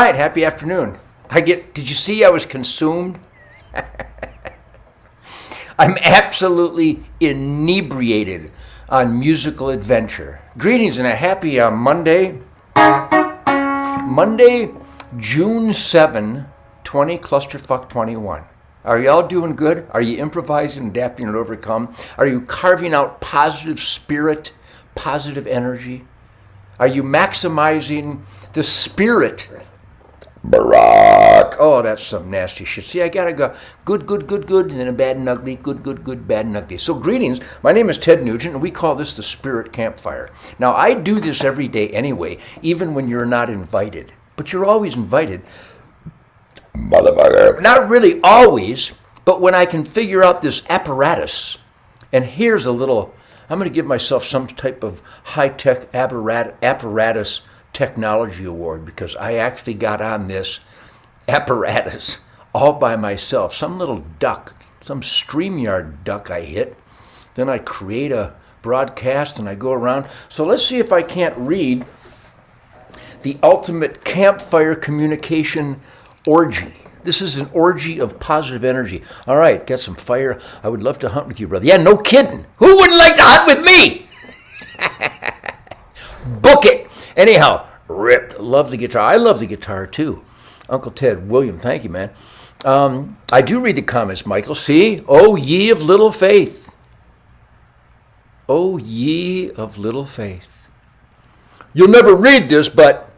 night. Happy afternoon. Did you see I was consumed? I'm absolutely inebriated on musical adventure. Greetings and a happy Monday, June 7, 20, Clusterfuck 21. Are y'all doing good? Are you improvising, adapting, and overcome? Are you carving out positive spirit, positive energy? Are you maximizing the spirit? Barack. Oh, that's some nasty shit. See, I gotta go good, and then a bad and ugly, good, bad and ugly. So greetings, my name is Ted Nugent, and we call this the Spirit Campfire. Now, I do this every day anyway, even when you're not invited. But you're always invited. Motherfucker. Not really always, but when I can figure out this apparatus, and here's a little, I'm going to give myself some type of high-tech apparatus technology award because I actually got on this apparatus all by myself. Some little duck, some StreamYard duck I hit. Then I create a broadcast and I go around. So let's see if I can't read the ultimate campfire communication orgy. This is an orgy of positive energy. All right, got some fire. I would love to hunt with you, brother. Yeah, no kidding. Who wouldn't like to hunt with me? Book it. Anyhow, ripped. Love the guitar. I love the guitar too. Uncle Ted, William, thank you, man. I do read the comments, Michael. See? Oh, ye of little faith. Oh, ye of little faith. You'll never read this, but...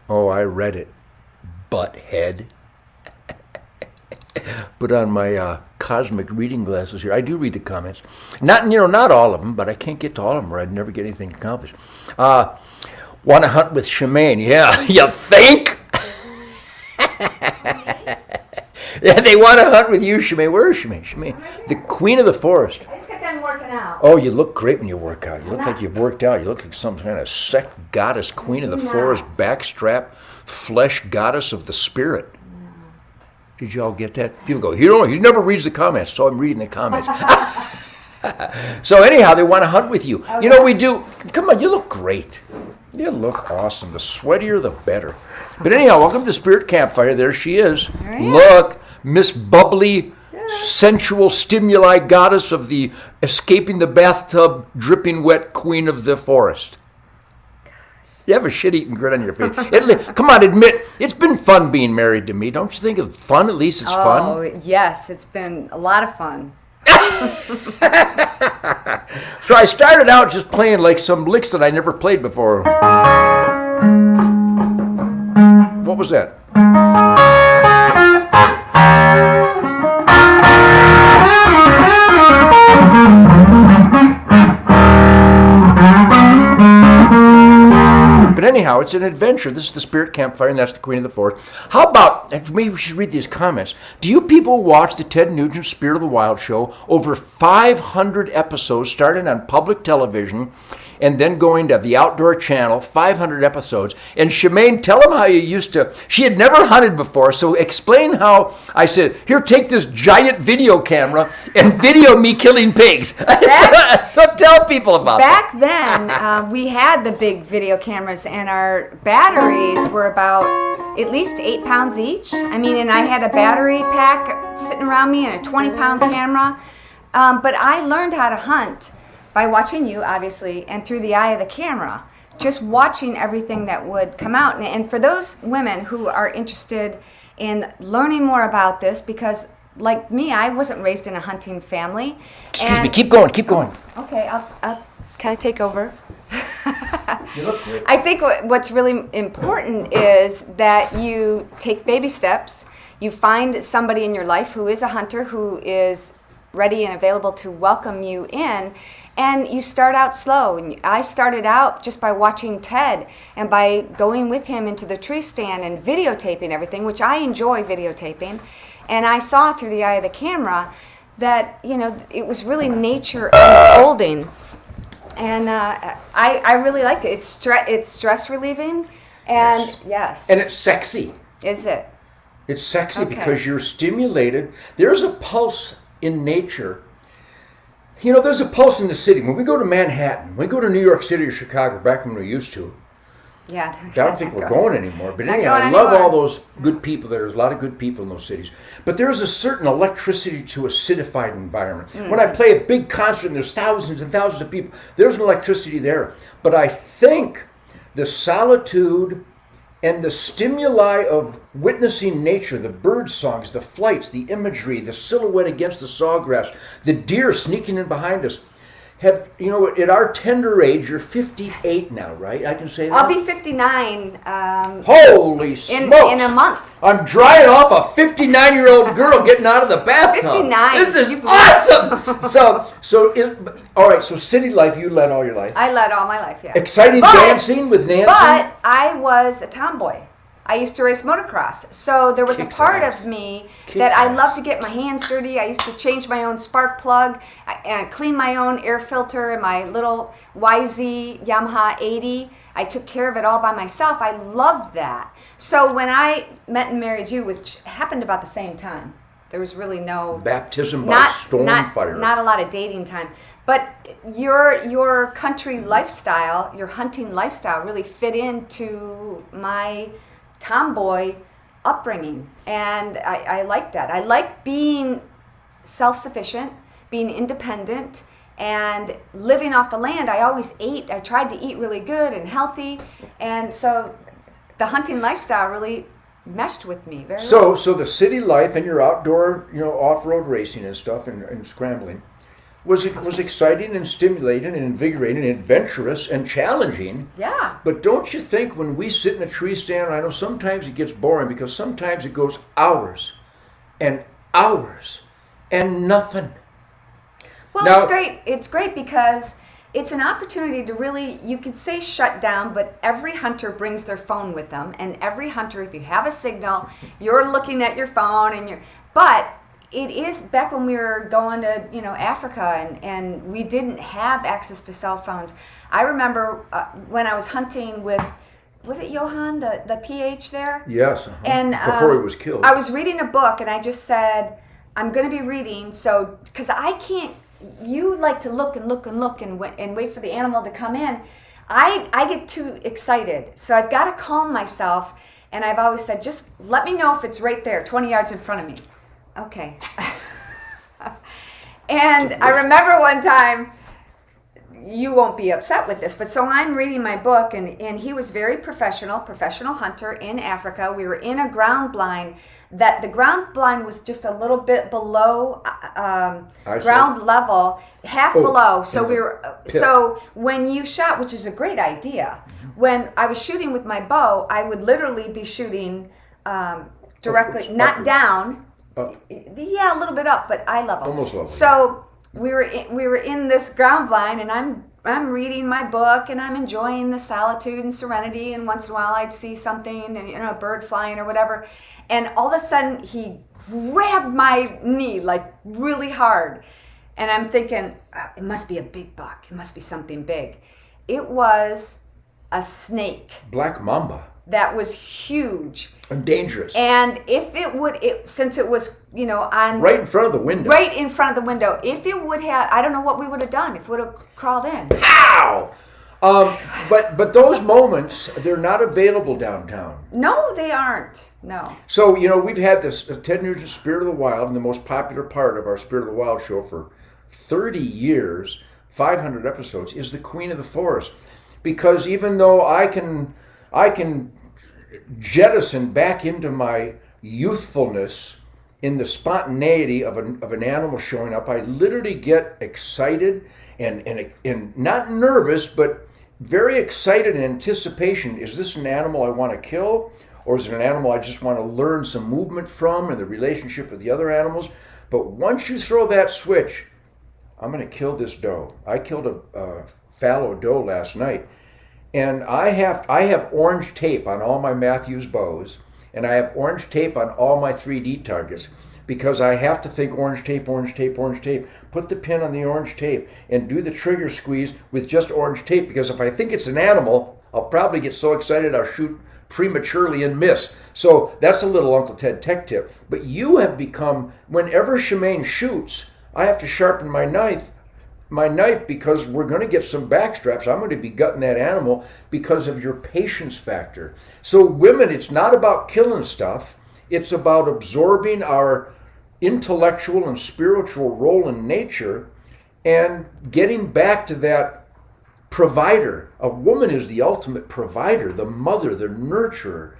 Oh, I read it. Butthead. Put on my cosmic reading glasses here. I do read the comments. Not all of them, but I can't get to all of them or I'd never get anything accomplished. Want to hunt with Shemaine? Yeah, you think? Yeah, they want to hunt with you, Shemaine. Where is Shemaine? Shemaine, the queen of the forest. I just got done working out. Oh, you look great when you work out. You look like you've worked out. You look like some kind of sex goddess, queen of the forest, backstrap, flesh goddess of the spirit. Did you all get that? People go, he never reads the comments, so I'm reading the comments. So anyhow, they want to hunt with you. Okay. You know, we do. Come on, you look great. You look awesome. The sweatier, the better. But anyhow, welcome to Spirit Campfire. There she is. Right. Look, Miss Bubbly, sensual stimuli goddess of the escaping the bathtub, dripping wet queen of the forest. You have a shit-eating grin on your face. Come on, admit, it's been fun being married to me. Don't you think it's fun? At least it's fun. Oh, yes, it's been a lot of fun. So I started out just playing like some licks that I never played before. What was that? But anyhow, it's an adventure. This is the Spirit Campfire, and that's the Queen of the Forest. How about, maybe we should read these comments. Do you people watch the Ted Nugent Spirit of the Wild show? Over 500 episodes, starting on public television, and then going to the Outdoor Channel, 500 episodes. And Shemaine, tell them how you used to, she had never hunted before, so explain how I said, here, take this giant video camera and video me killing pigs. So tell people about that. Back then, we had the big video cameras, and our batteries were about at least 8 pounds each. I mean, and I had a battery pack sitting around me and a 20-pound camera. But I learned how to hunt by watching you, obviously, and through the eye of the camera, just watching everything that would come out. And for those women who are interested in learning more about this, because like me, I wasn't raised in a hunting family. Excuse me, keep going. Okay, I'll kind of take over. You look great. I think what's really important is that you take baby steps. You find somebody in your life who is a hunter, who is ready and available to welcome you in, and you start out slow. And I started out just by watching Ted and by going with him into the tree stand and videotaping everything, which I enjoy videotaping. And I saw through the eye of the camera that, you know, it was really nature unfolding. And I really liked it. It's stress relieving, and yes. And it's sexy. Is it? It's sexy because you're stimulated. There's a pulse in nature. You know, there's a pulse in the city. When we go to Manhattan, when we go to New York City or Chicago, back when we used to, Yeah. I don't think we're going anymore. But Not anyhow, I going love anymore. all those good people. There's a lot of good people in those cities. But there's a certain electricity to a citified environment. When I play a big concert and there's thousands and thousands of people, there's an electricity there. But I think the solitude and the stimuli of witnessing nature, the bird songs, the flights, the imagery, the silhouette against the sawgrass, the deer sneaking in behind us, have, you know, at our tender age, you're 58 now, right? I can say that? I'll be 59 Holy smokes! in a month. I'm drying off a 59-year-old girl getting out of the bathtub. 59. This is awesome! All right, so city life, you led all your life. I led all my life, yeah. Exciting dancing with Nancy? But I was a tomboy. I used to race motocross. So there was Kicks a part ass. of me Kicks that I ass. loved to get my hands dirty. I used to change my own spark plug and clean my own air filter in my little YZ Yamaha 80. I took care of it all by myself. I loved that. So when I met and married you, which happened about the same time, there was really no... Baptism by storm fire. Not a lot of dating time. But your country lifestyle, your hunting lifestyle really fit into my tomboy upbringing. And I like that. I like being self-sufficient, being independent, and living off the land. I always ate. I tried to eat really good and healthy. And so the hunting lifestyle really meshed with me very well. So the city life and your outdoor, you know, off-road racing and stuff and scrambling was exciting and stimulating and invigorating and adventurous and challenging. Yeah. But don't you think when we sit in a tree stand, I know sometimes it gets boring because sometimes it goes hours and hours and nothing. Well, Now- it's great. It's great because it's an opportunity to really, you could say shut down, but every hunter brings their phone with them. And every hunter, if you have a signal, you're looking at your phone but it is back when we were going to, you know, Africa and we didn't have access to cell phones. I remember when I was hunting with, was it Johan, the PH there? Yes. And before he was killed. I was reading a book and I just said, I'm going to be reading, so, because I can't, you like to look and look and look and wait for the animal to come in. I get too excited. So I've got to calm myself. And I've always said, just let me know if it's right there, 20 yards in front of me. Okay. And I remember one time, you won't be upset with this, but so I'm reading my book, and he was very professional hunter in Africa. We were in a ground blind that the ground blind was just a little bit below ground level, half below. So we were so when you shot, which is a great idea, when I was shooting with my bow, I would literally be shooting directly, not down. Yeah, a little bit up, but eye level. Almost level. So we were in this ground blind, and I'm reading my book, and I'm enjoying the solitude and serenity. And once in a while, I'd see something, and, you know, a bird flying or whatever. And all of a sudden, he grabbed my knee like really hard, and I'm thinking, it must be a big buck. It must be something big. It was a snake. Black mamba. That was huge. And dangerous. And if it would, since it was, you know, on... Right in front of the window. Right in front of the window. If it would have, I don't know what we would have done if it would have crawled in. Pow! But those moments, they're not available downtown. No, they aren't. No. So, you know, we've had this Ted Nugent's Spirit of the Wild, and the most popular part of our Spirit of the Wild show for 30 years, 500 episodes, is the Queen of the Forest. Because even though I can jettison back into my youthfulness in the spontaneity of an animal showing up, I literally get excited and not nervous, but very excited in anticipation. Is this an animal I want to kill? Or is it an animal I just want to learn some movement from and the relationship with the other animals? But once you throw that switch, I'm going to kill this doe. I killed a fallow doe last night. And I have orange tape on all my Matthews bows, and I have orange tape on all my 3D targets, because I have to think orange tape, orange tape, orange tape. Put the pin on the orange tape and do the trigger squeeze with just orange tape, because if I think it's an animal, I'll probably get so excited I'll shoot prematurely and miss. So that's a little Uncle Ted tech tip. But you have become, whenever Shemaine shoots, I have to sharpen my knife my knife because we're going to get some backstraps. I'm going to be gutting that animal because of your patience factor. So women, it's not about killing stuff. It's about absorbing our intellectual and spiritual role in nature and getting back to that provider. A woman is the ultimate provider, the mother, the nurturer.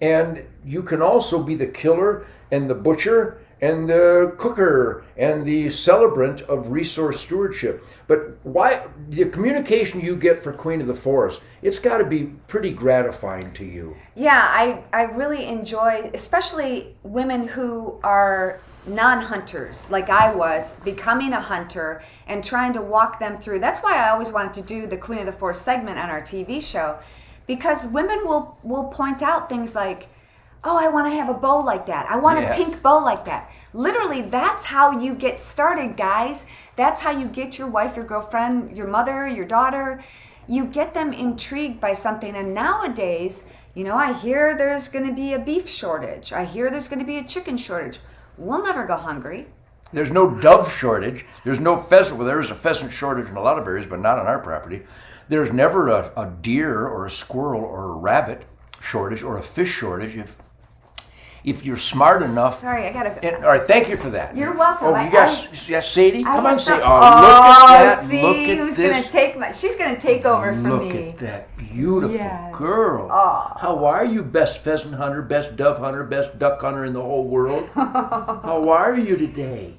And you can also be the killer and the butcher and the cooker and the celebrant of resource stewardship. But why the communication you get for Queen of the Forest, it's got to be pretty gratifying to you. Yeah, I really enjoy, especially women who are non-hunters, like I was, becoming a hunter and trying to walk them through. That's why I always wanted to do the Queen of the Forest segment on our TV show, because women will point out things like, oh, I want to have a bow like that. I want a pink bow like that. Literally, that's how you get started, guys. That's how you get your wife, your girlfriend, your mother, your daughter. You get them intrigued by something. And nowadays, I hear there's going to be a beef shortage. I hear there's going to be a chicken shortage. We'll never go hungry. There's no dove shortage. There's no pheasant. Well, there is a pheasant shortage in a lot of areas, but not on our property. There's never a deer or a squirrel or a rabbit shortage or a fish shortage if you're smart enough. Sorry, I gotta. All right, thank you for that. You're welcome. Oh, you guys, yes, Sadie, come on, Sadie. Oh, look at that. See, look at who's this. gonna take she's gonna take over for me. Look at that beautiful girl. Oh. How are you, best pheasant hunter, best dove hunter, best duck hunter in the whole world? How are you today?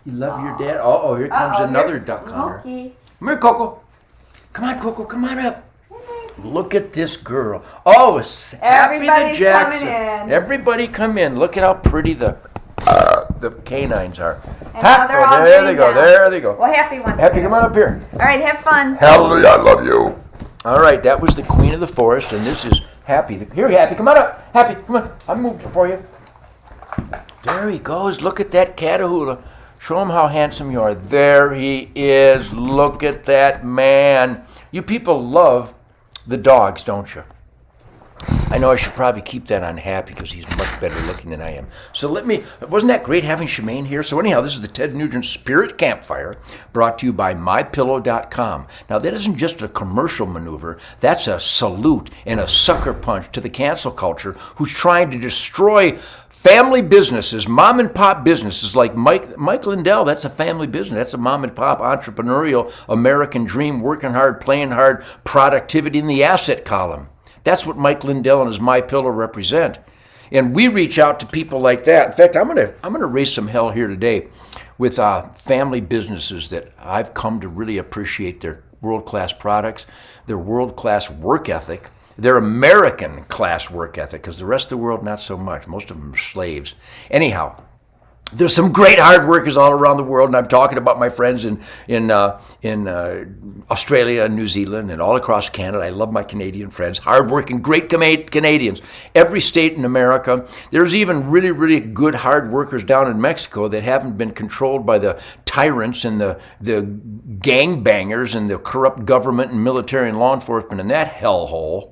You love your dad? Oh, here comes another duck hunter. Come here, Coco. Come on, Coco, come on up. Look at this girl. Oh, it's Happy the Jackson. Coming in. Everybody come in. Look at how pretty the canines are. And now they're all there they go. down. There they go. Well, Happy wants Happy, to come on up here. All right, have fun. Hallelujah, I love you. All right, that was the Queen of the Forest, and this is Happy. Here, Happy, come on up. Happy, come on. I moved it for you. There he goes. Look at that Catahoula. Show him how handsome you are. There he is. Look at that man. You people love the dogs, don't you? I know I should probably keep that on Happy because he's much better looking than I am. So wasn't that great having Shemaine here? So anyhow, this is the Ted Nugent Spirit Campfire brought to you by MyPillow.com. Now that isn't just a commercial maneuver, that's a salute and a sucker punch to the cancel culture who's trying to destroy family businesses, mom and pop businesses like Mike Lindell. That's a family business. That's a mom and pop entrepreneurial American dream, working hard, playing hard, productivity in the asset column. That's what Mike Lindell and his My Pillow represent. And we reach out to people like that. In fact, I'm gonna raise some hell here today with family businesses that I've come to really appreciate their world-class products, their world-class work ethic, their American-class work ethic, because the rest of the world, not so much. Most of them are slaves. Anyhow, there's some great hard workers all around the world, and I'm talking about my friends in Australia and New Zealand and all across Canada. I love my Canadian friends, hard-working, great Canadians. Every state in America. There's even really, really good hard workers down in Mexico that haven't been controlled by the tyrants and the gangbangers and the corrupt government and military and law enforcement in that hellhole.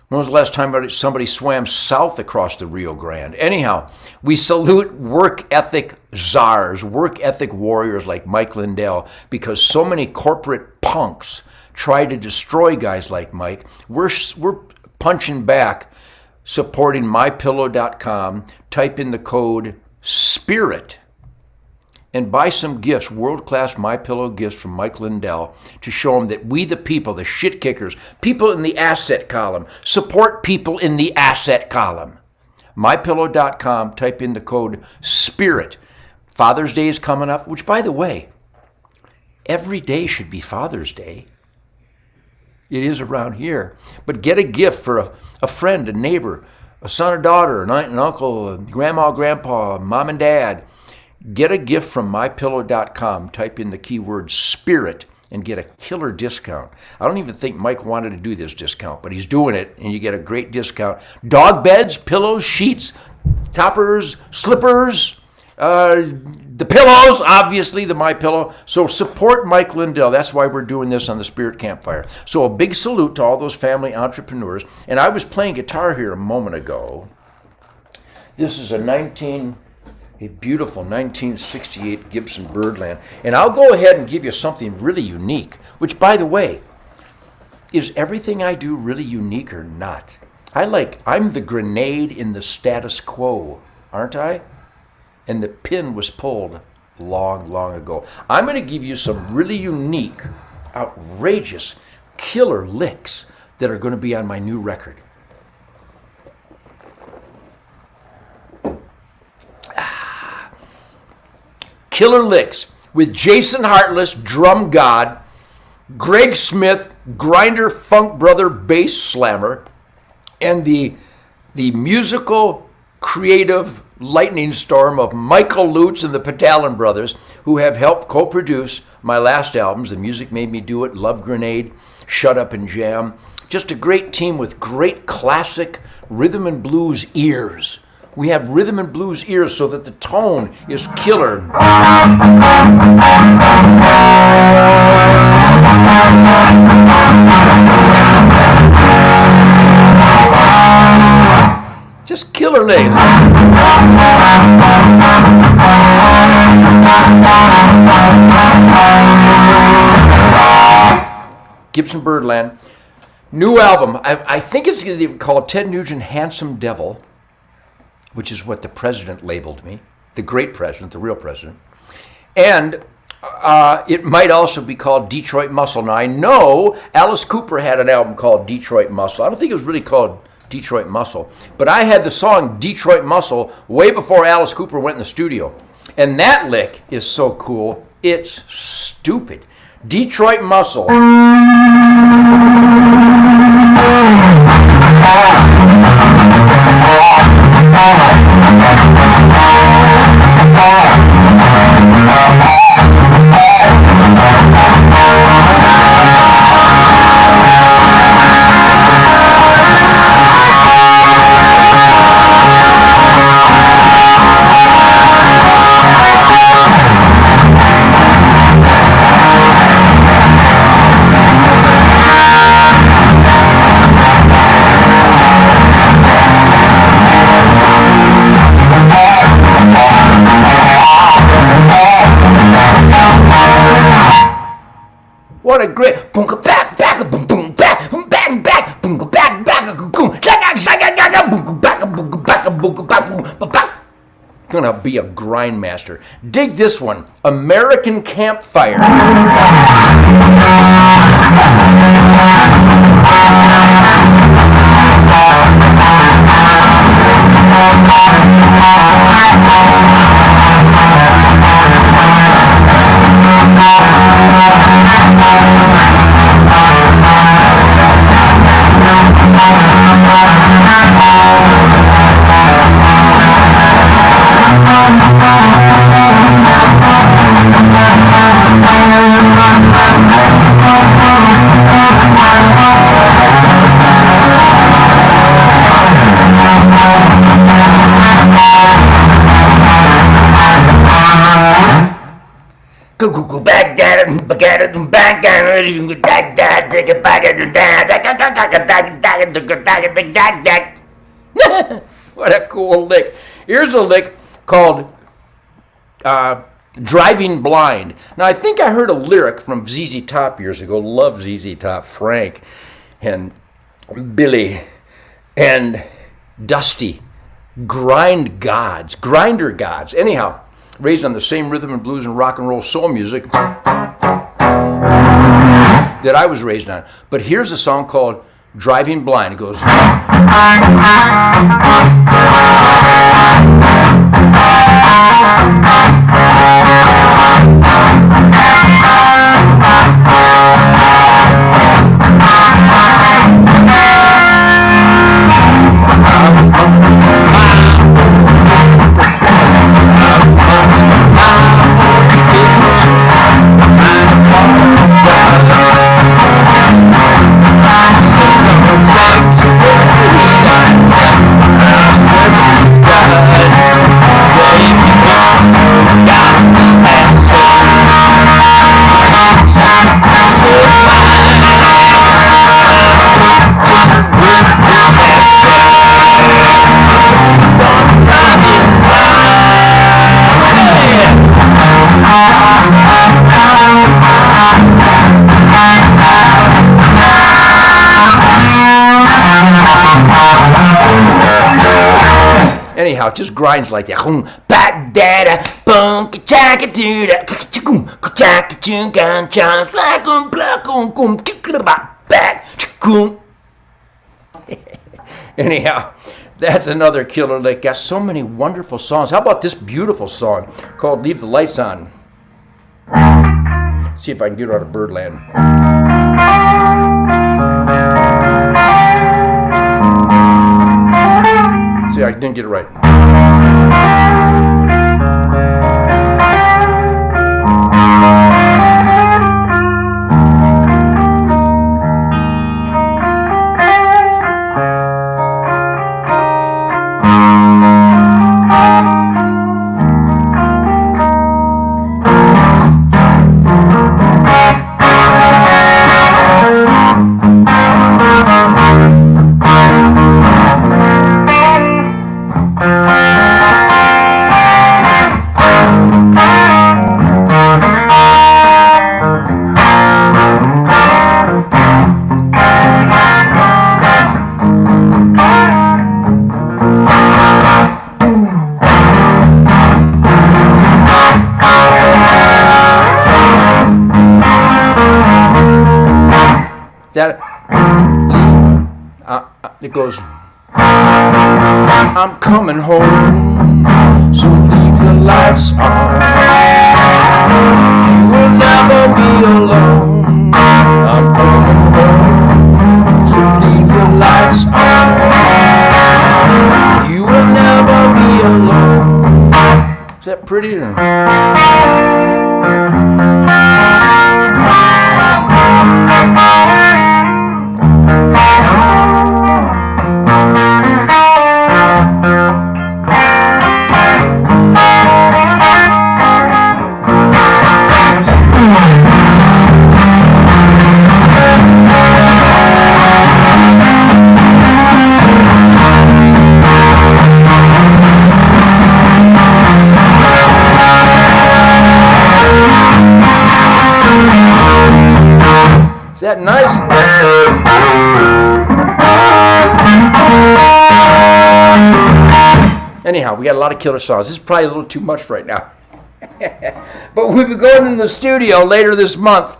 When was the last time somebody swam south across the Rio Grande? Anyhow, we salute work ethic czars, work ethic warriors like Mike Lindell, because so many corporate punks try to destroy guys like Mike. We're punching back, supporting MyPillow.com. Type in the code SPIRIT and buy some gifts, world-class MyPillow gifts from Mike Lindell, to show them that we the people, the shit kickers, people in the asset column, support people in the asset column. MyPillow.com, type in the code SPIRIT. Father's Day is coming up, which, by the way, every day should be Father's Day. It is around here. But get a gift for a friend, a neighbor, a son or daughter, an aunt and uncle, a grandma, grandpa, mom and dad. Get a gift from MyPillow.com. Type in the keyword SPIRIT and get a killer discount. I don't even think Mike wanted to do this discount, but he's doing it, and you get a great discount. Dog beds, pillows, sheets, toppers, slippers, the pillows, obviously, the MyPillow. So support Mike Lindell. That's why we're doing this on the Spirit Campfire. So a big salute to all those family entrepreneurs. And I was playing guitar here a moment ago. This is a A beautiful 1968 Gibson Birdland. And I'll go ahead and give you something really unique, which, by the way, is everything I do really unique or not? I'm the grenade in the status quo, aren't I? And the pin was pulled long, long ago. I'm going to give you some really unique, outrageous, killer licks that are going to be on my new record. Killer licks with Jason Hartless, drum god, Greg Smith, grinder funk brother bass slammer, and the musical creative lightning storm of Michael Lutz and the Petalin brothers, who have helped co-produce my last albums, The Music Made Me Do It, Love Grenade, Shut Up and Jam. Just a great team with great classic rhythm and blues ears. We have rhythm and blues ears so that the tone is killer. Just killer licks. Gibson Birdland. New album. I think it's going to be called Ted Nugent Handsome Devil, which is what the president labeled me, the great president, the real president. And it might also be called Detroit Muscle. Now, I know Alice Cooper had an album called Detroit Muscle. I don't think it was really called Detroit Muscle, but I had the song Detroit Muscle way before Alice Cooper went in the studio. And that lick is so cool, it's stupid. Detroit Muscle. What a great boom back boom boom back boom back boom back boom gonna be a grind master. Dig this one, American Campfire. Go back at it, back at it, back at it, you can take that, take it back at it, what a cool lick. Here's a lick called Driving Blind. Now, I think I heard a lyric from ZZ Top years ago. Love ZZ Top. Frank and Billy and Dusty. Grinder gods. Anyhow, raised on the same rhythm and blues and rock and roll soul music that I was raised on. But here's a song called Driving Blind. It goes... Anyhow, it just grinds like that. Back dada, boom, ka-chaka do da, ka-chaka-choom, ka-chaka-choom, gan-chans, black-oom, black-oom, back, choom. Anyhow, that's another killer lick. Got so many wonderful songs. How about this beautiful song called Leave the Lights On? See if I can get her out of Birdland. See, I didn't get it right. It goes, I'm coming home, so leave the lights on. You will never be alone. I'm coming home, so leave the lights on. You will never be alone. Is that pretty? Is that nice? Anyhow, we got a lot of killer songs. This is probably a little too much right now. But we'll be going in the studio later this month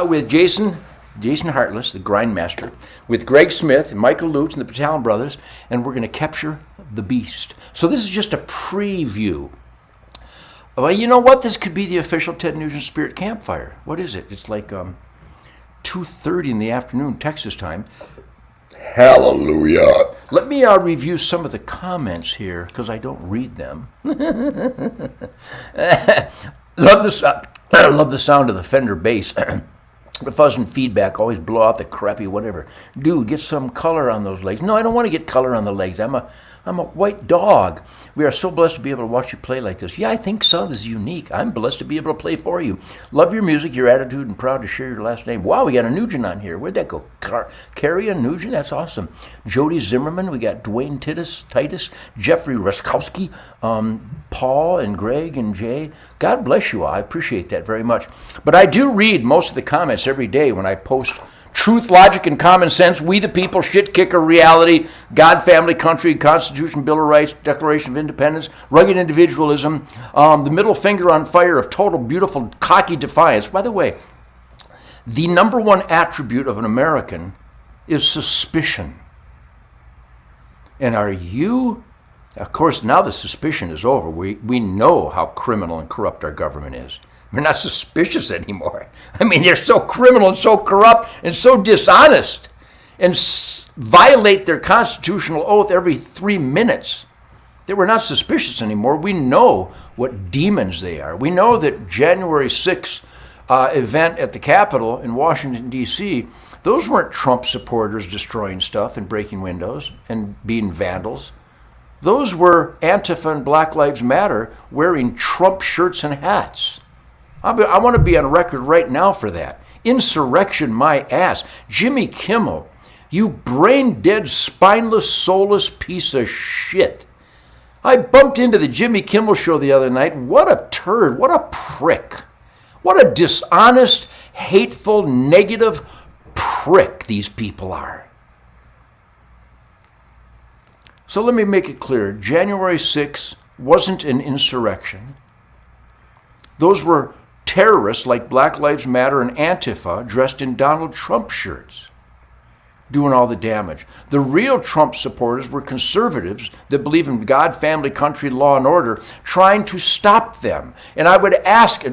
with Jason Hartless, the Grindmaster, with Greg Smith and Michael Lutz and the Battalion Brothers, and we're going to capture the beast. So this is just a preview. Well, you know what? This could be the official Ted Nugent Spirit Campfire. What is it? It's like 2:30 in the afternoon, Texas time. Hallelujah. Let me review some of the comments here, because I don't read them. Love the sound of the Fender bass. The fuzz and feedback, always blow out the crappy whatever. Dude, get some color on those legs. No, I don't want to get color on the legs. I'm a white dog. We are so blessed to be able to watch you play like this. Yeah, I think so. This is unique. I'm blessed to be able to play for you. Love your music, your attitude, and proud to share your last name. Wow, we got a Nugent on here. Where'd that go? Carrie and Nugent? That's awesome. Jody Zimmerman. We got Dwayne Titus, Jeffrey Ruskowski, Paul and Greg and Jay. God bless you all. I appreciate that very much. But I do read most of the comments every day when I post Truth, Logic, and Common Sense, We the People, Shit Kicker, Reality, God, Family, Country, Constitution, Bill of Rights, Declaration of Independence, Rugged Individualism, the Middle Finger on Fire of Total, Beautiful, Cocky Defiance. By the way, the number one attribute of an American is suspicion. And are you, of course, now the suspicion is over. We know how criminal and corrupt our government is. We're not suspicious anymore. I mean, they're so criminal and so corrupt and so dishonest and violate their constitutional oath every 3 minutes that we're not suspicious anymore. We know what demons they are. We know that January 6th event at the Capitol in Washington, D.C., those weren't Trump supporters destroying stuff and breaking windows and being vandals. Those were Antifa and Black Lives Matter wearing Trump shirts and hats. I want to be on record right now for that. Insurrection, my ass. Jimmy Kimmel, you brain-dead, spineless, soulless piece of shit. I bumped into the Jimmy Kimmel show the other night. What a turd. What a prick. What a dishonest, hateful, negative prick these people are. So let me make it clear. January 6th wasn't an insurrection. Those were terrorists like Black Lives Matter and Antifa dressed in Donald Trump shirts doing all the damage. The real Trump supporters were conservatives that believe in God, family, country, law, and order, trying to stop them. And I would ask,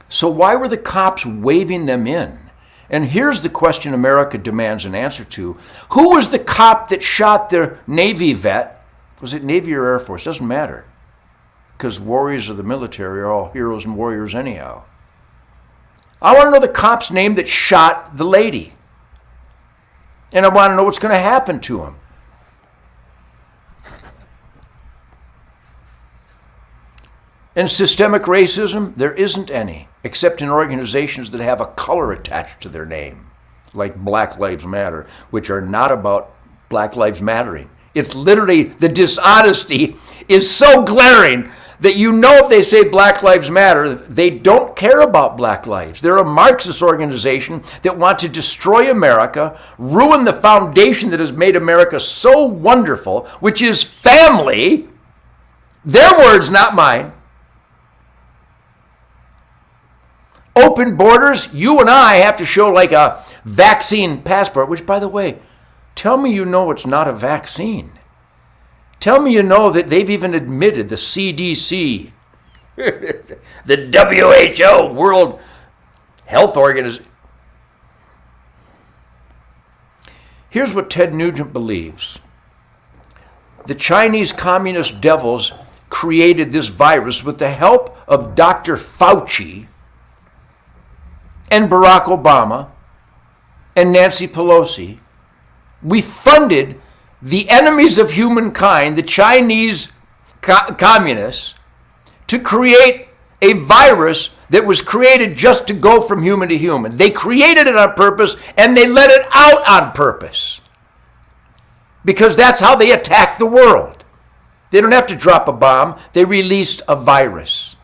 so why were the cops waving them in? And here's the question America demands an answer to. Who was the cop that shot the Navy vet? Was it Navy or Air Force? Doesn't matter. Because warriors of the military are all heroes and warriors anyhow. I want to know the cop's name that shot the lady. And I want to know what's going to happen to him. And systemic racism, there isn't any, except in organizations that have a color attached to their name, like Black Lives Matter, which are not about Black Lives Mattering. It's literally, the dishonesty is so glaring that you know if they say Black Lives Matter, they don't care about black lives. They're a Marxist organization that want to destroy America, ruin the foundation that has made America so wonderful, which is family. Their words, not mine. Open borders, you and I have to show like a vaccine passport, which, by the way, tell me you know it's not a vaccine. Tell me you know that they've even admitted, the CDC, the WHO, World Health Organization. Here's what Ted Nugent believes. The Chinese communist devils created this virus with the help of Dr. Fauci and Barack Obama and Nancy Pelosi. We funded the enemies of humankind, the Chinese communists, to create a virus that was created just to go from human to human. They created it on purpose and they let it out on purpose. Because that's how they attack the world. They don't have to drop a bomb, they released a virus.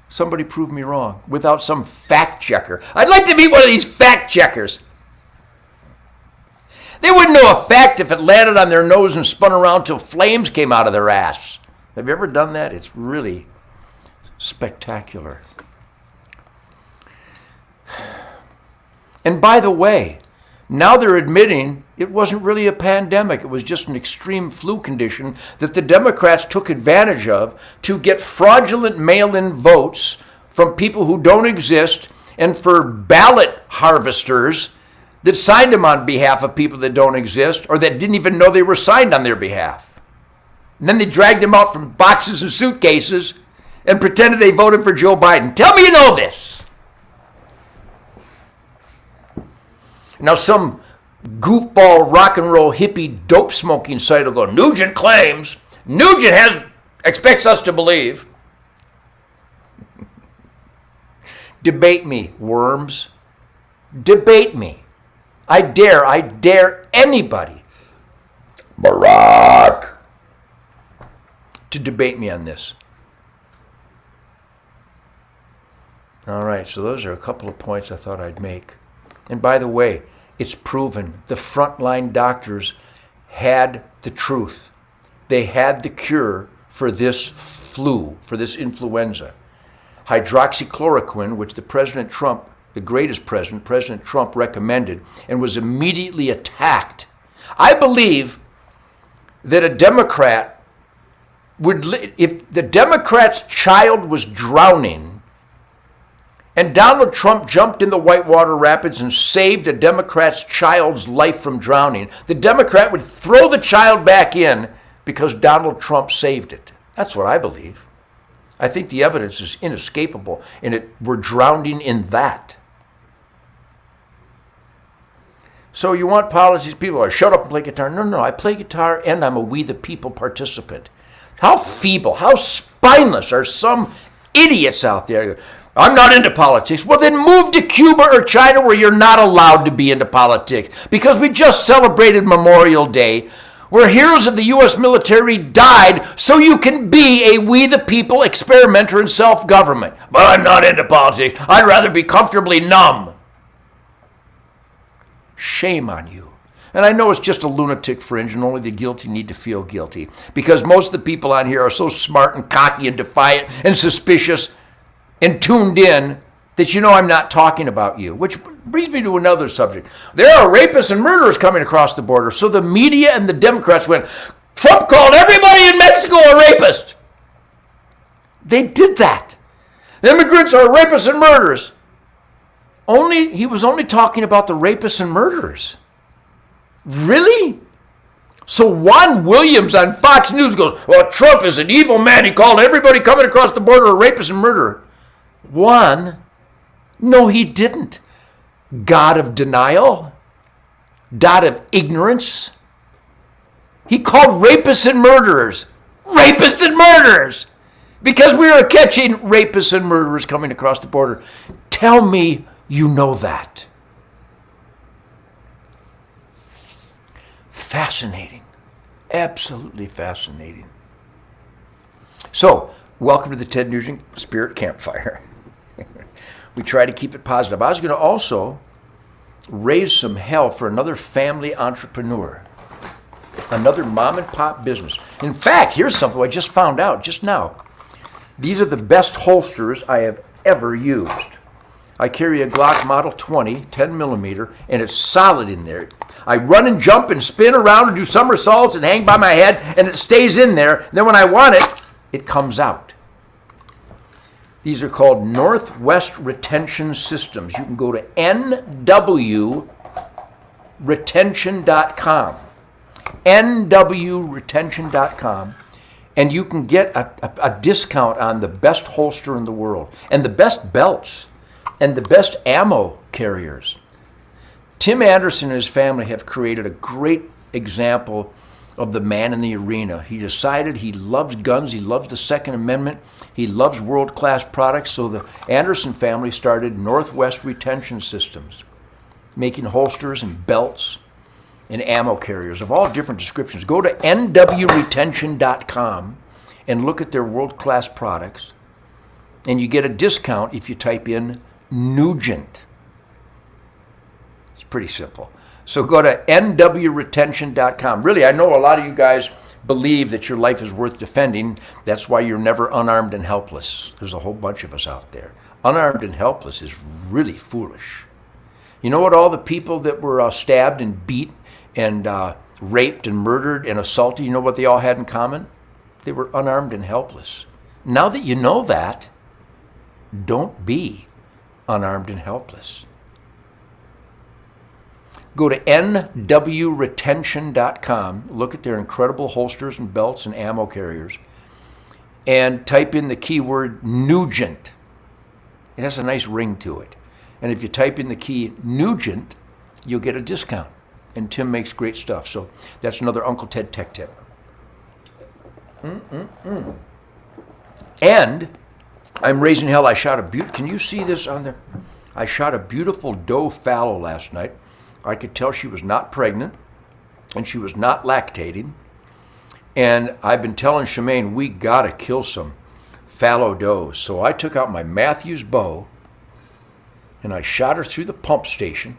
Somebody prove me wrong without some fact checker. I'd like to meet one of these fact checkers. They wouldn't know a fact if it landed on their nose and spun around till flames came out of their ass. Have you ever done that? It's really spectacular. And by the way, now they're admitting it wasn't really a pandemic. It was just an extreme flu condition that the Democrats took advantage of to get fraudulent mail-in votes from people who don't exist and for ballot harvesters that signed them on behalf of people that don't exist or that didn't even know they were signed on their behalf. And then they dragged them out from boxes and suitcases and pretended they voted for Joe Biden. Tell me you know this. Now some goofball rock and roll hippie dope smoking site will go, Nugent claims, expects us to believe. Debate me, worms. Debate me. I dare anybody, Barack, to debate me on this. All right, so those are a couple of points I thought I'd make. And by the way, it's proven the frontline doctors had the truth. They had the cure for this flu, for this influenza. Hydroxychloroquine, which the greatest president, President Trump, recommended and was immediately attacked. I believe that a Democrat if the Democrat's child was drowning and Donald Trump jumped in the Whitewater Rapids and saved a Democrat's child's life from drowning, the Democrat would throw the child back in because Donald Trump saved it. That's what I believe. I think the evidence is inescapable, and we're drowning in that. So you want politics, people are shut up and play guitar. No, I play guitar and I'm a We the People participant. How feeble, how spineless are some idiots out there. I'm not into politics. Well, then move to Cuba or China where you're not allowed to be into politics. Because we just celebrated Memorial Day, where heroes of the U.S. military died so you can be a We the People experimenter in self-government. But I'm not into politics. I'd rather be comfortably numb. Shame on you. And I know it's just a lunatic fringe and only the guilty need to feel guilty, because most of the people on here are so smart and cocky and defiant and suspicious and tuned in that you know I'm not talking about you, which brings me to another subject. There are rapists and murderers coming across the border. So the media and the Democrats went, Trump called everybody in Mexico a rapist. They did that. The immigrants are rapists and murderers. He was only talking about the rapists and murderers. Really? So Juan Williams on Fox News goes, well, Trump is an evil man. He called everybody coming across the border a rapist and murderer. Juan, no, he didn't. God of denial, God of ignorance. He called rapists and murderers because we are catching rapists and murderers coming across the border. Tell me you know that. Fascinating. Absolutely fascinating. So, welcome to the Ted Nugent Spirit Campfire. We try to keep it positive. I was going to also raise some hell for another family entrepreneur, another mom and pop business. In fact, here's something I just found out just now. These are the best holsters I have ever used. I carry a Glock Model 20, 10 millimeter, and it's solid in there. I run and jump and spin around and do somersaults and hang by my head, and it stays in there. And then when I want it, it comes out. These are called Northwest Retention Systems. You can go to nwretention.com, nwretention.com, and you can get a discount on the best holster in the world, and the best belts, and the best ammo carriers. Tim Anderson and his family have created a great example of the man in the arena. He decided he loves guns, he loves the Second Amendment, he loves world-class products, so the Anderson family started Northwest Retention Systems, making holsters and belts and ammo carriers of all different descriptions. Go to nwretention.com and look at their world-class products, and you get a discount if you type in Nugent. It's pretty simple. So go to nwretention.com. Really, I know a lot of you guys believe that your life is worth defending. That's why you're never unarmed and helpless. There's a whole bunch of us out there. Unarmed and helpless is really foolish. You know what all the people that were stabbed and beat and raped and murdered and assaulted, you know what they all had in common? They were unarmed and helpless. Now that you know that, don't be unarmed and helpless. Go to nwretention.com, look at their incredible holsters and belts and ammo carriers, and type in the keyword Nugent. It has a nice ring to it. And if you type in the key Nugent, you'll get a discount. And Tim makes great stuff. So that's another Uncle Ted tech tip. And I'm raising hell. I shot a can you see this on there? I shot a beautiful doe fallow last night. I could tell she was not pregnant and she was not lactating. And I've been telling Shemaine, we gotta kill some fallow does. So I took out my Matthews bow and I shot her through the pump station.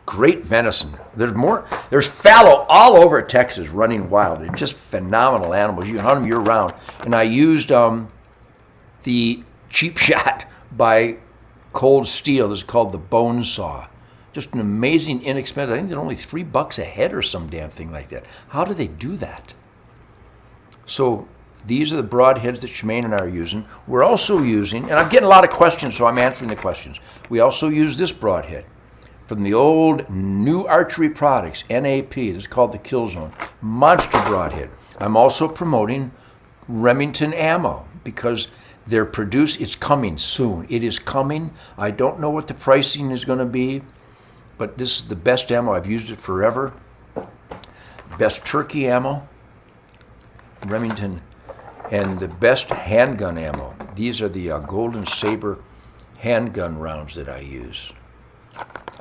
Great venison. There's fallow all over Texas running wild. They're just phenomenal animals. You can hunt them year round. And I used the cheap shot by Cold Steel. This is called the Bone Saw. Just an amazing, inexpensive. I think they're only $3 a head or some damn thing like that. How do they do that? So these are the broadheads that Shemaine and I are using. We're also using, and I'm getting a lot of questions, so I'm answering the questions. We also use this broadhead from the old New Archery Products, NAP. This is called the Kill Zone. Monster broadhead. I'm also promoting Remington ammo because they're produced. It's coming soon. It is coming. I don't know what the pricing is going to be, but this is the best ammo. I've used it forever. Best turkey ammo, Remington, and the best handgun ammo. These are the Golden Saber handgun rounds that I use.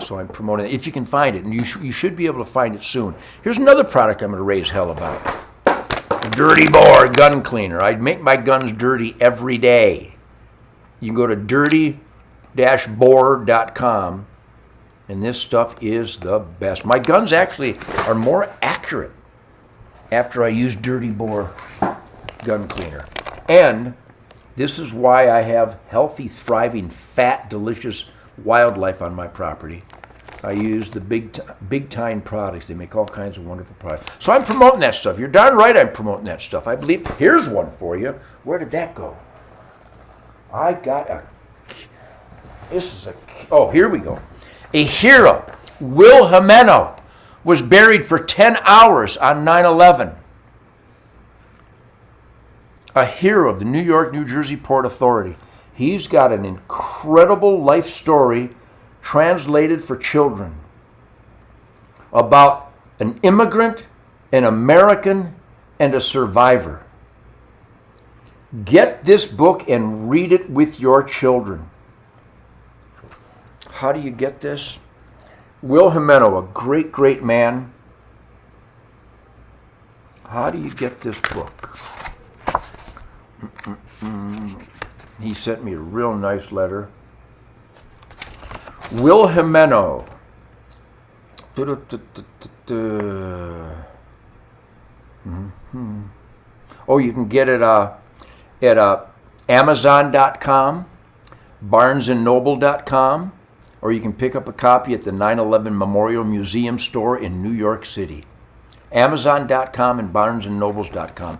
So I'm promoting it. If you can find it, and you should be able to find it soon. Here's another product I'm going to raise hell about. Dirty Boar Gun Cleaner. I make my guns dirty every day. You can go to dirty-boar.com And this stuff is the best. My guns actually are more accurate after I use Dirty Bore gun cleaner. And this is why I have healthy, thriving, fat, delicious wildlife on my property. I use the Big Time products. They make all kinds of wonderful products. So I'm promoting that stuff. You're darn right I'm promoting that stuff. I believe. Here's one for you. Where did that go? I got a... This is a... Oh, here we go. A hero, Will Jimeno, was buried for 10 hours on 9/11. A hero of the New York, New Jersey Port Authority. He's got an incredible life story translated for children about an immigrant, an American, and a survivor. Get this book and read it with your children. How do you get this? Will Jimeno, a great, great man. How do you get this book? He sent me a real nice letter. Will Jimeno. Oh, you can get it at Amazon.com, BarnesandNoble.com, or you can pick up a copy at the 9/11 Memorial Museum store in New York City. Amazon.com and BarnesandNobles.com.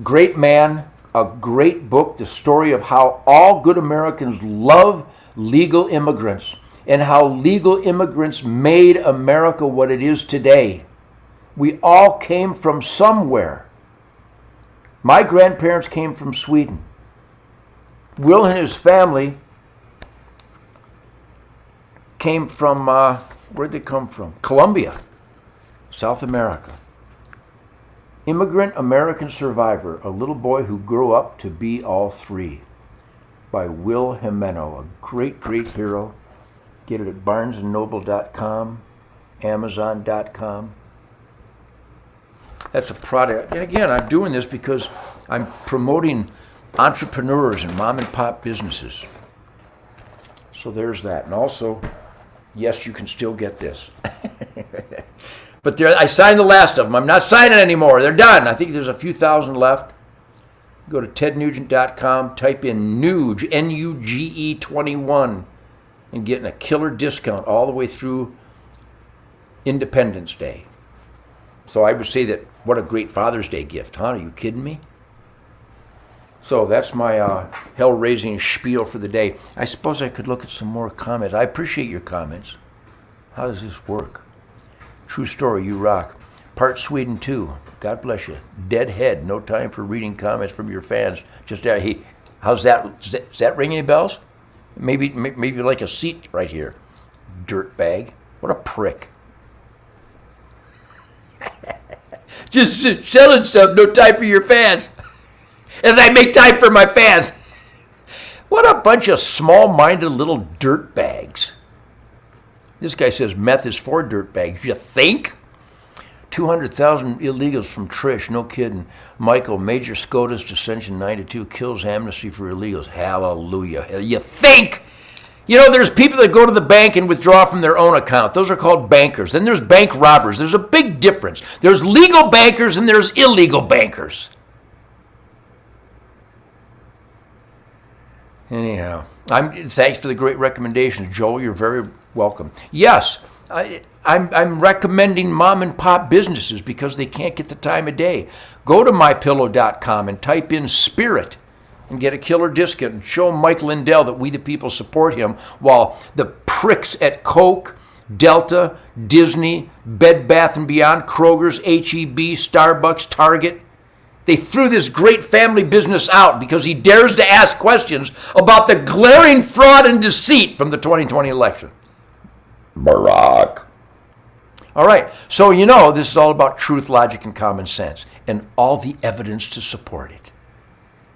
Great man, a great book, the story of how all good Americans love legal immigrants and how legal immigrants made America what it is today. We all came from somewhere. My grandparents came from Sweden. Will and his family came from, where'd they come from? Colombia, South America. Immigrant American Survivor, a little boy who grew up to be all three, by Will Jimeno, a great, great hero. Get it at BarnesandNoble.com, Amazon.com. That's a product. And again, I'm doing this because I'm promoting entrepreneurs and mom and pop businesses. So there's that. And also, yes, you can still get this. But there, I signed the last of them. I'm not signing anymore. They're done. I think there's a few thousand left. Go to tednugent.com, type in Nuge, N-U-G-E 21, and getting a killer discount all the way through Independence Day. So I would say that, what a great Father's Day gift, huh? Are you kidding me? So that's my hell-raising spiel for the day. I suppose I could look at some more comments. I appreciate your comments. How does this work? True story, you rock. Part Sweden too. God bless you. Dead head. No time for reading comments from your fans. Just hey, how's that? Does that ring any bells? Maybe like a seat right here. Dirtbag. What a prick. Just selling stuff. No time for your fans. As I make time for my fans. What a bunch of small-minded little dirtbags. This guy says meth is for dirtbags. You think? 200,000 illegals from Trish. No kidding. Michael, Major SCOTUS, Dissension 92, kills amnesty for illegals. Hallelujah. You think? You know, there's people that go to the bank and withdraw from their own account. Those are called bankers. Then there's bank robbers. There's a big difference. There's legal bankers and there's illegal bankers. Anyhow, thanks for the great recommendations, Joel. You're very welcome. Yes, I'm recommending mom and pop businesses because they can't get the time of day. Go to mypillow.com and type in Spirit and get a killer discount and show Mike Lindell that we the people support him while the pricks at Coke, Delta, Disney, Bed Bath & Beyond, Kroger's, H-E-B, Starbucks, Target, they threw this great family business out because he dares to ask questions about the glaring fraud and deceit from the 2020 election. Barack. All right, so you know this is all about truth, logic, and common sense, and all the evidence to support it.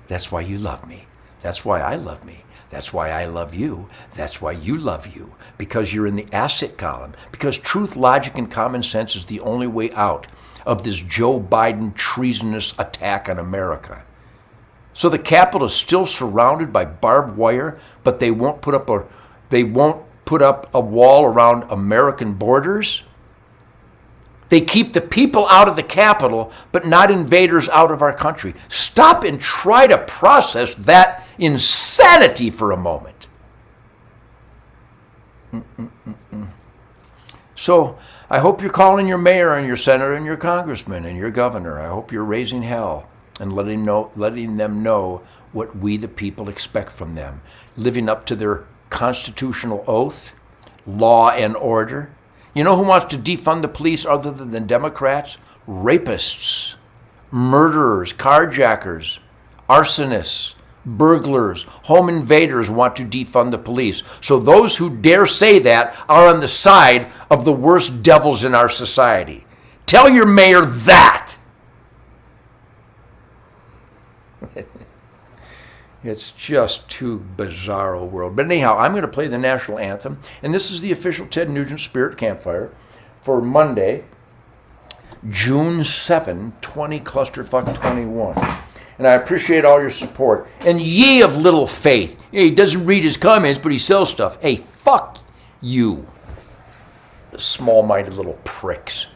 That's why you love me. That's why I love me. That's why I love you. That's why you love you, because you're in the asset column, because truth, logic, and common sense is the only way out of this Joe Biden treasonous attack on America. So the Capitol is still surrounded by barbed wire, but they won't put up a wall around American borders. They keep the people out of the Capitol, but not invaders out of our country. Stop and try to process that insanity for a moment. So I hope you're calling your mayor and your senator and your congressman and your governor. I hope you're raising hell and letting them know what we the people expect from them, living up to their constitutional oath, law and order. You know who wants to defund the police other than the Democrats? Rapists, murderers, carjackers, arsonists, burglars, home invaders want to defund the police. So those who dare say that are on the side of the worst devils in our society. Tell your mayor that. It's just too bizarre a world. But anyhow, I'm going to play the national anthem, and this is the official Ted Nugent Spirit Campfire for Monday, June 7, 20 Clusterfuck 21. And I appreciate all your support. And ye of little faith. Yeah, he doesn't read his comments, but he sells stuff. Hey, fuck you. The small-minded little pricks.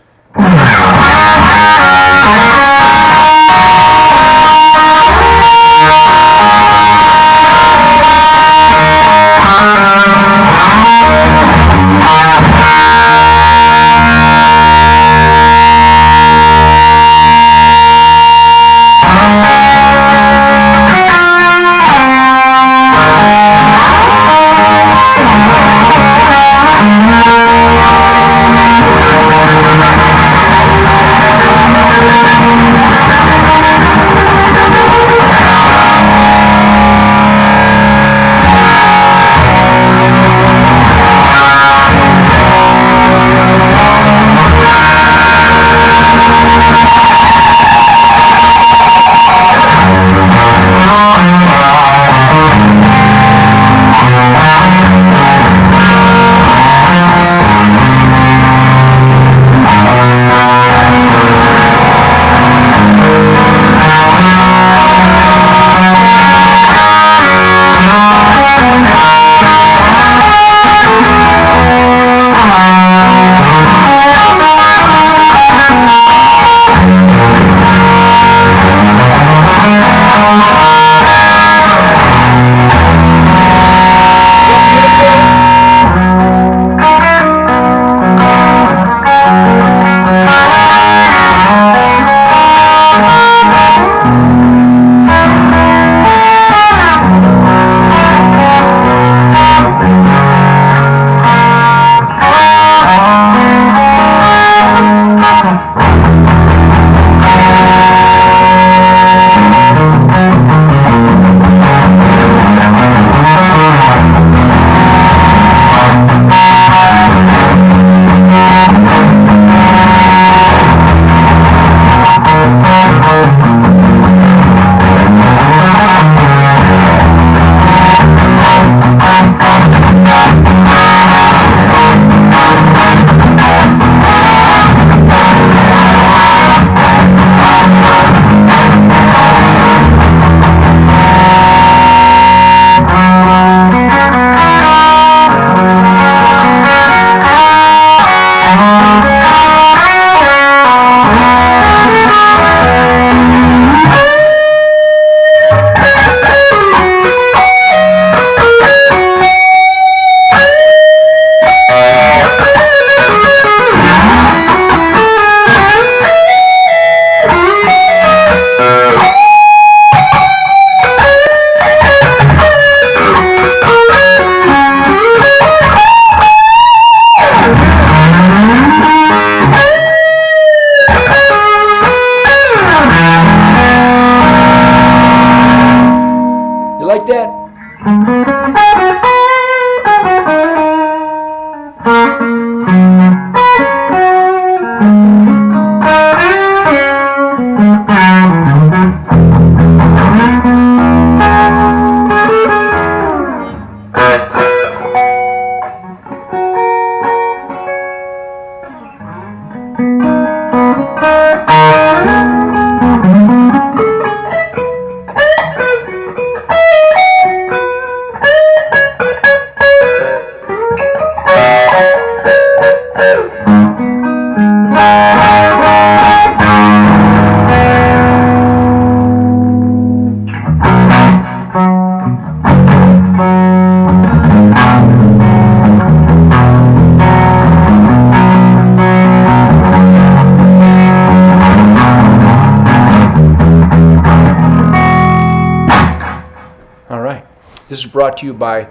This is brought to you by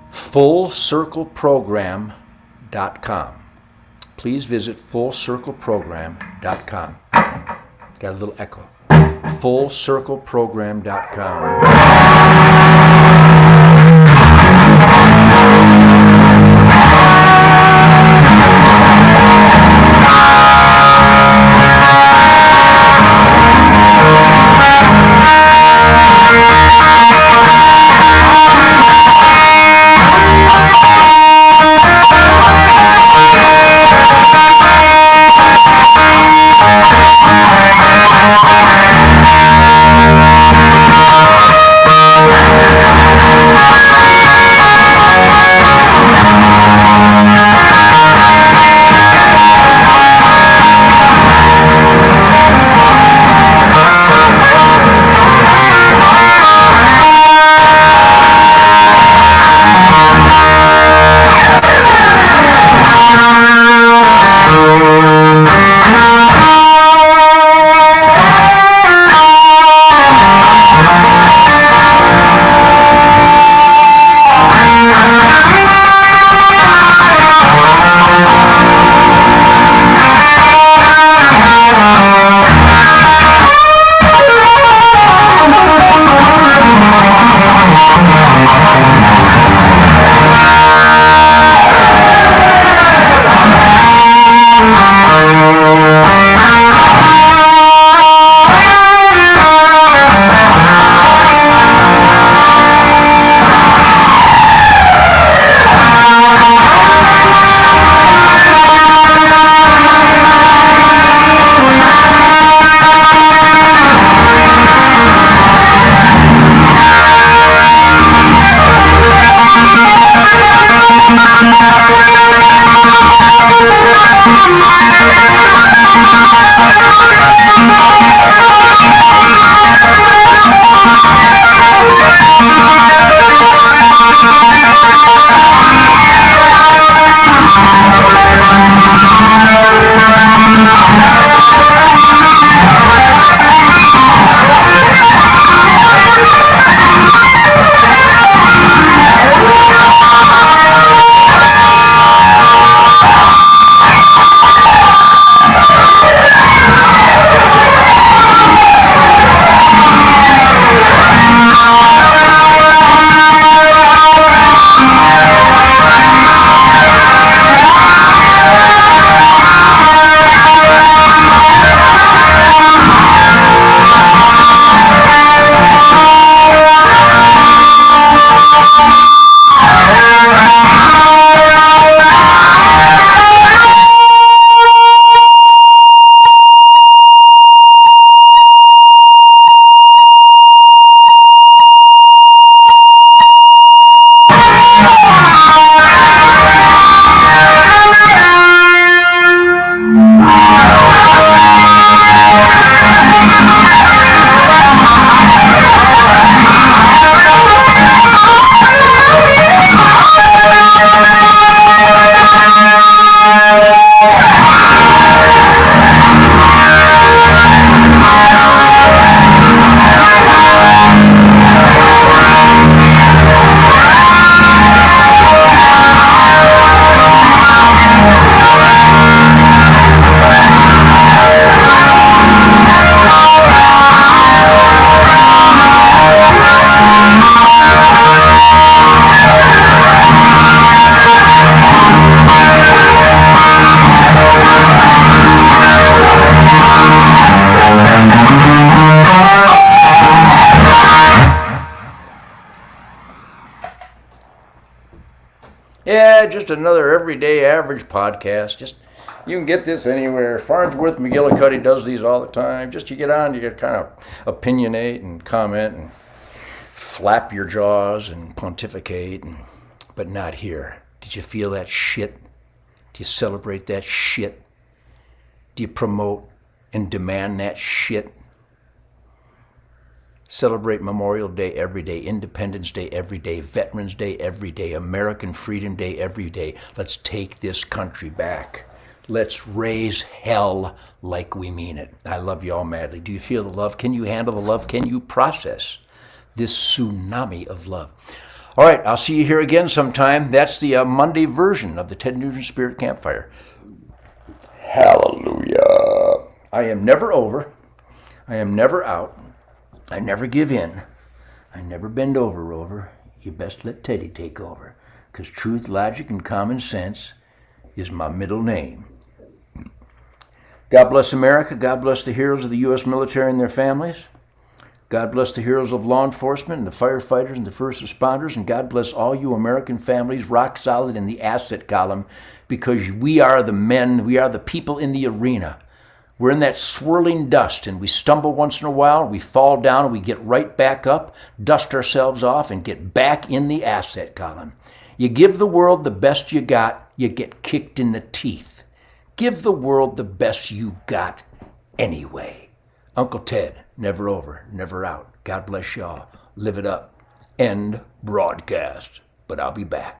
FullCircleProgram.com. Please visit FullCircleProgram.com. Got a little echo. Yeah, just another everyday average podcast. Just you can get this anywhere. Farnsworth McGillicuddy does these all the time. Just you get on, you get kind of opinionate and comment and flap your jaws and pontificate, but not here. Did you feel that shit? Do you celebrate that shit? Do you promote and demand that shit? Celebrate Memorial Day every day, Independence Day every day, Veterans Day every day, American Freedom Day every day. Let's take this country back. Let's raise hell like we mean it. I love you all madly. Do you feel the love? Can you handle the love? Can you process this tsunami of love. All right, I'll see you here again sometime. That's the Monday version of the Ted Nugent Spirit Campfire. Hallelujah. I am never over. I am never out. I never give in. I never bend over, Rover. You best let Teddy take over, because truth, logic, and common sense is my middle name. God bless America. God bless the heroes of the U.S. military and their families. God bless the heroes of law enforcement and the firefighters and the first responders. And God bless all you American families rock solid in the asset column, because we are the men, we are the people in the arena. We're in that swirling dust, and we stumble once in a while, we fall down, and we get right back up, dust ourselves off, and get back in the asset column. You give the world the best you got, you get kicked in the teeth. Give the world the best you got anyway. Uncle Ted, never over, never out. God bless y'all. Live it up. End broadcast. But I'll be back.